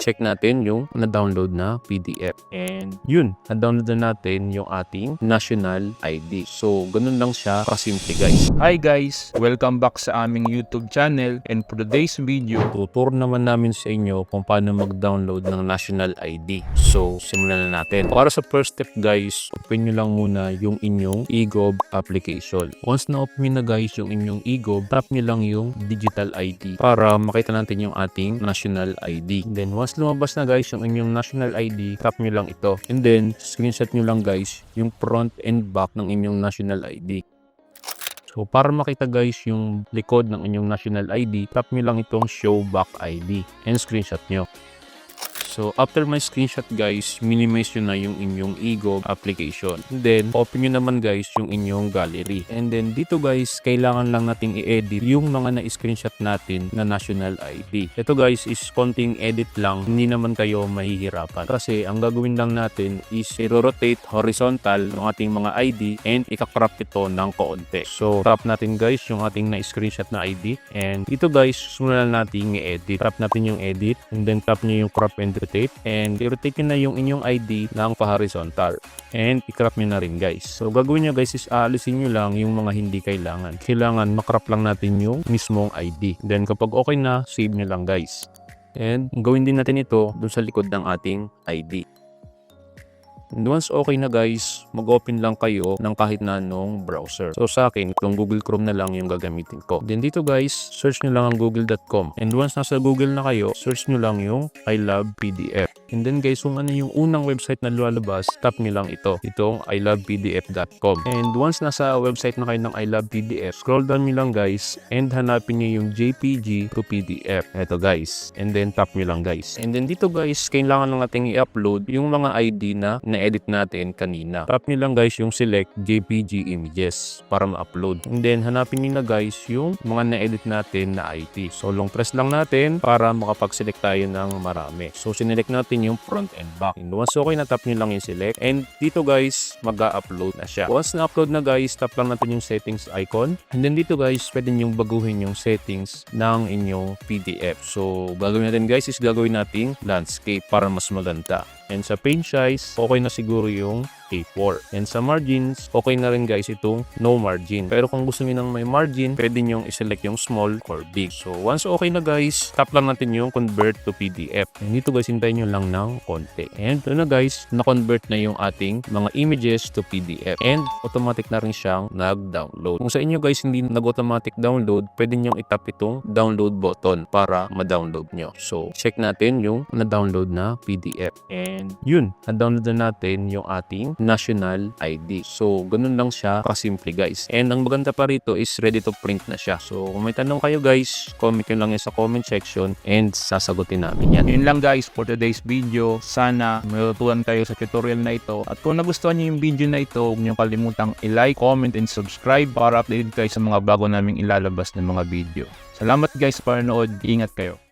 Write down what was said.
check natin yung na-download na PDF. And yun, na-download na natin yung ating national ID. So, ganun lang siya kasimple guys. Hi guys! Welcome back sa aming YouTube channel, and for today's video, Tuturo naman namin sa inyo kung paano mag-download ng national ID. So, simulan na natin. Para sa first step guys, open nyo lang muna yung inyong eGov application. Once na open nyo na guys yung inyong eGov, tap nyo lang yung digital ID para makita natin yung ating national ID. Then, once lumabas na guys yung inyong national ID, tap nyo lang ito. And then, screenshot nyo lang guys yung front and back ng inyong national ID. So, para makita guys yung likod ng inyong national ID, tap nyo lang itong show back ID and screenshot nyo. So, after my screenshot guys, minimize nyo na yung inyong eGov application. And then, open nyo naman guys yung inyong gallery. And then, dito guys, kailangan lang nating i-edit yung mga na-screenshot natin na national ID. Ito guys is konting edit lang, hindi naman kayo mahihirapan. Kasi, ang gagawin lang natin is i-rotate horizontal ng ating mga ID and ikakrop ito ng kaunti. So, tap natin guys yung ating na-screenshot na ID. And dito guys, simulan natin i-edit. Tap natin yung edit and then tap nyo yung crop and rotate, and i-rotate nyo na yung inyong ID ng pa-horizontal and i-crop nyo na rin guys. So gagawin nyo guys is aalisin nyo lang yung mga hindi kailangan. Kailangan makrop lang natin yung mismong ID. Then kapag okay na, save nyo lang guys. And gawin din natin ito dun sa likod ng ating ID. And once okay na guys, mag-open lang kayo ng kahit na anong browser. So sa akin, itong Google Chrome na lang yung gagamitin ko. Then dito guys, search nyo lang ang google.com. And once nasa Google na kayo, search nyo lang yung I love PDF. And then guys, kung ano yung unang website na lumalabas, tap nyo lang ito. Itong ilovepdf.com. And once nasa website na kayo ng I love PDF, scroll down nyo lang guys and hanapin nyo yung JPG to PDF. Ito guys. And then tap nyo lang guys. And then dito guys, kailangan lang natin i-upload yung mga ID na edit natin kanina. Tap nyo lang guys yung select JPG images para ma-upload. And then hanapin nyo na guys yung mga na-edit natin na ID. So long press lang natin para makapag-select tayo ng marami. So sinelect natin yung front and back. And once okay na, tap nyo lang yung select. And dito guys, mag-upload na siya. Once na-upload na guys, tap lang natin yung settings icon. And then dito guys, pwede nyo baguhin yung settings ng inyong PDF. So gagawin natin guys is gagawin natin landscape para mas maganda. And sa page size, okay na siguro yung A4. And sa margins, okay na rin guys itong no margin. Pero kung gusto niyo ng may margin, pwede nyo i-select yung small or big. So once okay na guys, tap lang natin yung convert to PDF. And dito guys, hintayin nyo lang ng konti. And ito na guys, na-convert na yung ating mga images to PDF. And automatic na rin siyang nag-download. Kung sa inyo guys hindi nag-automatic download, pwede nyo itap itong download button para ma-download nyo. So check natin yung na-download na PDF. And yun, na-download na natin yung ating national ID. So, ganun lang siya kasimple guys. And ang maganda pa rito is ready to print na siya. So, kung may tanong kayo guys, comment nyo lang yan sa comment section and sasagutin namin yan. yun lang guys for today's video. Sana may natutunan kayo sa tutorial na ito. At kung nagustuhan nyo yung video na ito, huwag nyo kalimutang i-like, comment, and subscribe para updated kayo sa mga bago naming ilalabas ng mga video. Salamat guys sa panonood. Ingat kayo.